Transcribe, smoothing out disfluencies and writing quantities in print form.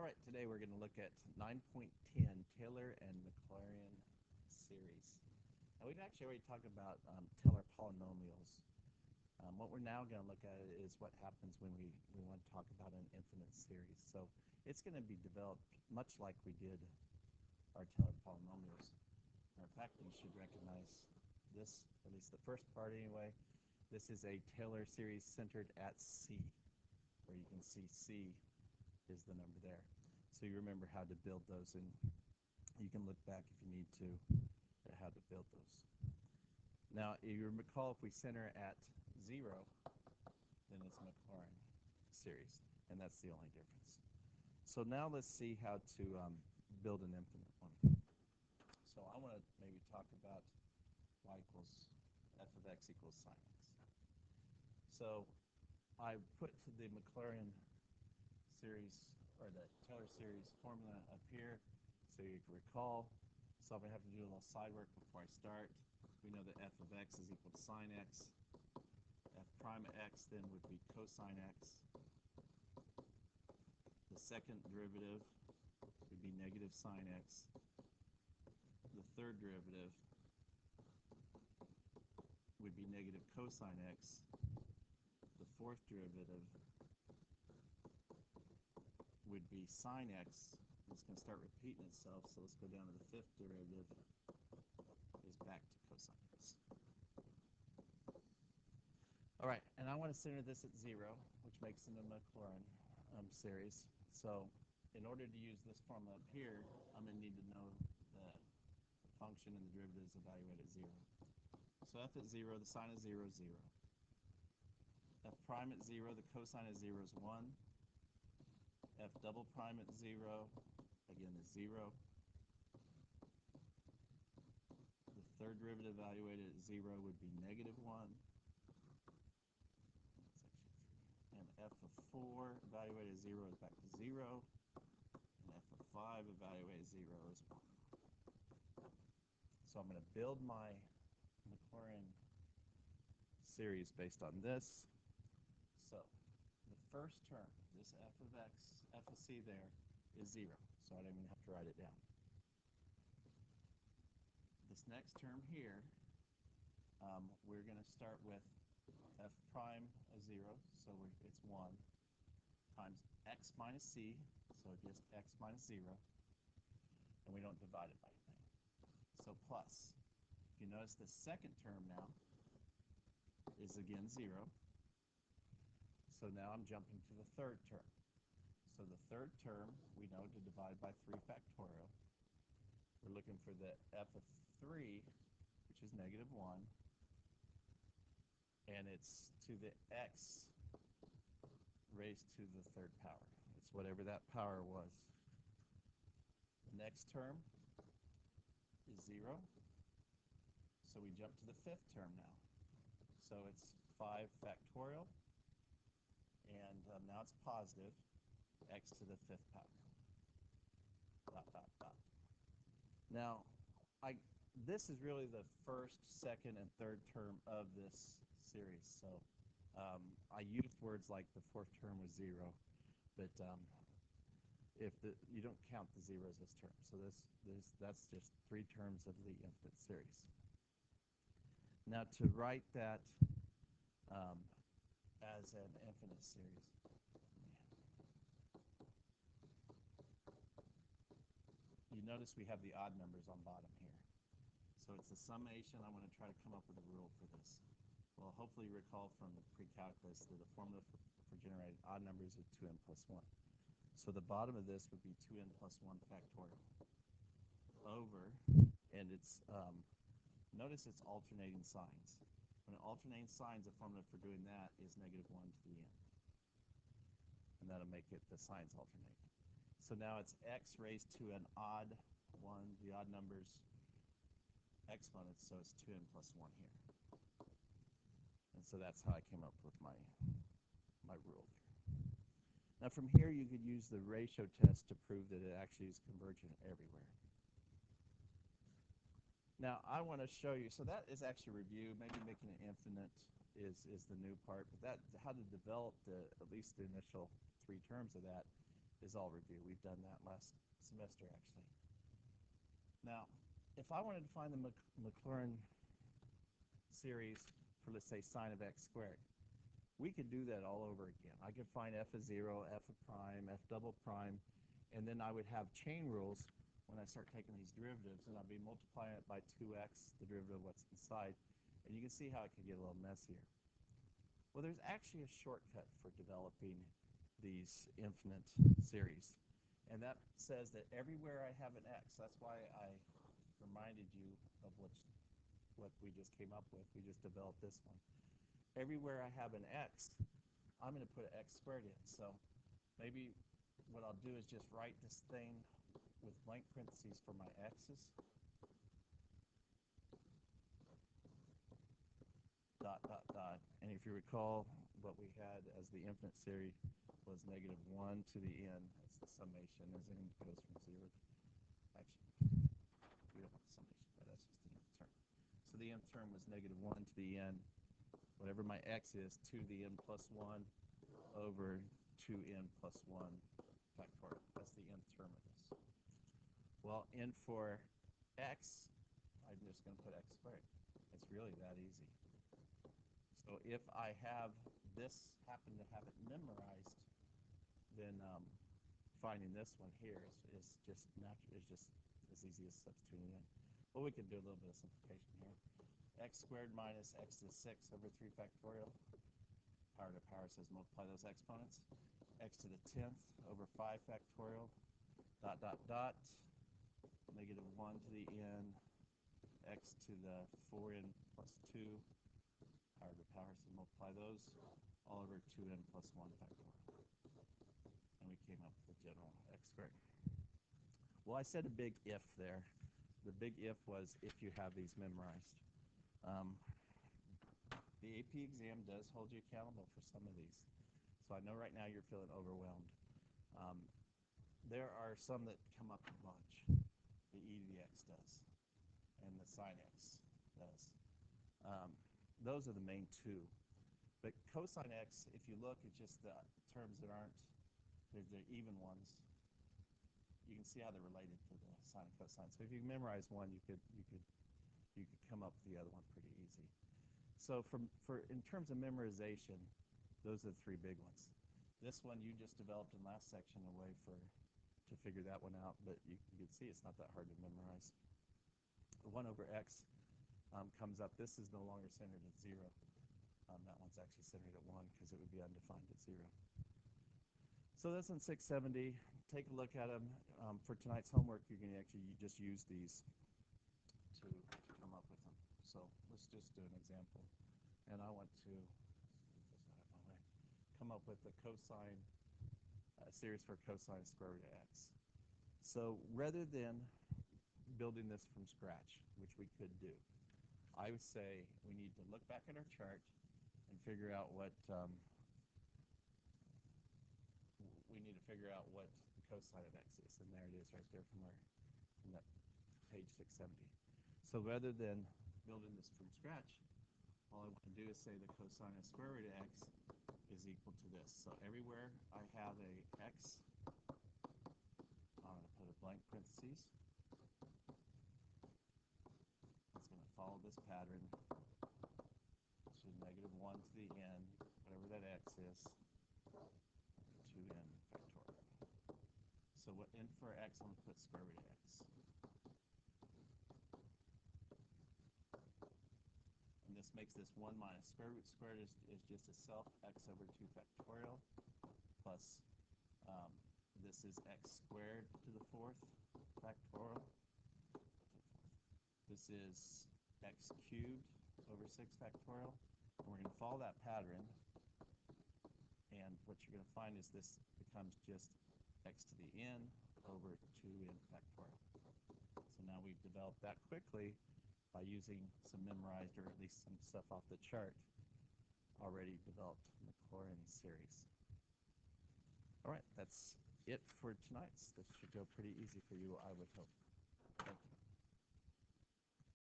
All right, today we're going to look at 9.10 Taylor and Maclaurin series. Now we've actually already talked about Taylor polynomials. What we're now going to look at is what happens when we want to talk about an infinite series. So it's going to be developed much like we did our Taylor polynomials. In fact, you should recognize this, at least the first part anyway. This is a Taylor series centered at C, where you can see C is the number there. So you remember how to build those, and you can look back if you need to at how to build those. Now, you recall if we center at 0, then it's Maclaurin series, and that's the only difference. So now let's see how to build an infinite one. So I want to maybe talk about y equals f of x equals sine x. So I put the Maclaurin series, or the Taylor series formula up here, so you can recall. So I'm going to have to do a little side work before I start. We know that f of x is equal to sine x. F prime of x then would be cosine x. The second derivative would be negative sine x. The third derivative would be negative cosine x. The fourth derivative would be sine x. It's going to start repeating itself, so let's go down to the fifth derivative, is back to cosine x. All right, and I want to center this at 0, which makes it a Maclaurin series. So in order to use this formula up here, I'm going to need to know the function and the derivatives evaluated at 0. So f at 0, the sine of 0 is 0. F prime at 0, the cosine of 0 is 1. F double prime at 0, again, is 0. The third derivative evaluated at 0 would be negative 1. And f of 4 evaluated at 0 is back to 0. And f of 5 evaluated at 0 is 1. So I'm going to build my Maclaurin series based on this. So the first term, this f of x, f of c there, is 0. So I don't even have to write it down. This next term here, we're going to start with f prime of 0, so it's 1, times x minus c, so just x minus 0, and we don't divide it by anything. So plus, if you notice the second term now is again 0, so now I'm jumping to the third term. So the third term, we know to divide by 3 factorial. We're looking for the f of 3, which is negative 1, and it's to the x raised to the third power. It's whatever that power was. The next term is 0, so we jump to the fifth term now. So it's 5 factorial, and now it's positive, x to the fifth power. Dot, dot, dot. Now, this is really the first, second, and third term of this series. So I used words like the fourth term was 0, but you don't count the zeros as terms. So that's just 3 terms of the infinite series. Now to write that as an infinite series, you notice we have the odd numbers on bottom here. So it's a summation. I want to try to come up with a rule for this. Well, hopefully you recall from the pre-calculus that the formula for generating odd numbers is 2n plus 1. So the bottom of this would be 2n plus 1 factorial over, and it's, notice it's alternating signs. When it alternating signs, the formula for doing that is negative 1 to the n. And that'll make it the signs alternate. So now it's x raised to an odd 1, the odd numbers exponents, so it's 2n plus 1 here. And so that's how I came up with my rule there. Now from here you could use the ratio test to prove that it actually is convergent everywhere. Now I want to show you, so that is actually a review. Maybe making it infinite is the new part, but how to develop at least the initial 3 terms of that is all review. We've done that last semester, actually. Now, if I wanted to find the Maclaurin series for, let's say, sine of x squared, we could do that all over again. I could find f of 0, f of prime, f double prime, and then I would have chain rules when I start taking these derivatives, and I'll be multiplying it by 2x, the derivative of what's inside, and you can see how it can get a little messier. Well, there's actually a shortcut for developing these infinite series, and that says that everywhere I have an x, that's why I reminded you of what we just came up with. We just developed this one. Everywhere I have an x, I'm going to put x squared in. So maybe what I'll do is just write this thing with blank parentheses for my x's. Dot, dot, dot. And if you recall, what we had as the infinite series was negative 1 to the n. That's the summation as n goes from 0. Actually, we don't want the summation, but that's just the nth term. So the nth term was negative 1 to the n. Whatever my x is, 2 to the n plus 1 over 2n plus 1 factorial. That's the nth term of this. Well, n for x, I'm just going to put x squared. It's really that easy. So if I have this, happen to have it memorized, then finding this one here is just natural. It's just as easy as substituting in. Well, we could do a little bit of simplification here. X squared minus x to the 6 over 3 factorial. Power to power says multiply those exponents. X to the 10th over 5 factorial. Dot, dot, dot. Negative 1 to the n. X to the 4n plus 2. Power to power, so multiply those. All over 2n plus 1 factorial. And we came up with the general x squared. Well, I said a big if there. The big if was if you have these memorized. The AP exam does hold you accountable for some of these. So I know right now you're feeling overwhelmed. There are some that come up a bunch. The e to the x does, and the sine x does. Those are the main two. But cosine x, if you look at just the terms that aren't, they're even ones. You can see how they're related to the sine and cosine. So if you memorize one, you could come up with the other one pretty easy. So in terms of memorization, those are the three big ones. This one you just developed in last section a way to figure that one out, but you can see it's not that hard to memorize. 1 over x comes up. This is no longer centered at 0. That one's actually centered at 1 because it would be undefined at 0. So that's in 670. Take a look at them. For tonight's homework, you're going to actually just use these to come up with them. So let's just do an example. And I want to come up with a cosine series for cosine square root of x. So rather than building this from scratch, which we could do, I would say we need to look back at our chart and figure out what we need to figure out what the cosine of x is, and there it is right there from that page 670. So rather than building this from scratch, all I want to do is say the cosine of square root of x is equal to this. So everywhere I have a x, I'm going to put a blank parentheses. It's going to follow this pattern. So negative 1 to the n, whatever that x is, 2n factorial. So what n for x, I'm going to put square root of x. And this makes this 1 minus square root squared is just itself, x over 2 factorial, plus this is x squared to the 4th factorial. This is x cubed over 6 factorial. And we're going to follow that pattern. And what you're going to find is this becomes just x to the n over 2n factorial. So now we've developed that quickly by using some memorized, or at least some stuff off the chart, already developed Maclaurin series. All right, that's it for tonight. This should go pretty easy for you, I would hope. Thank you.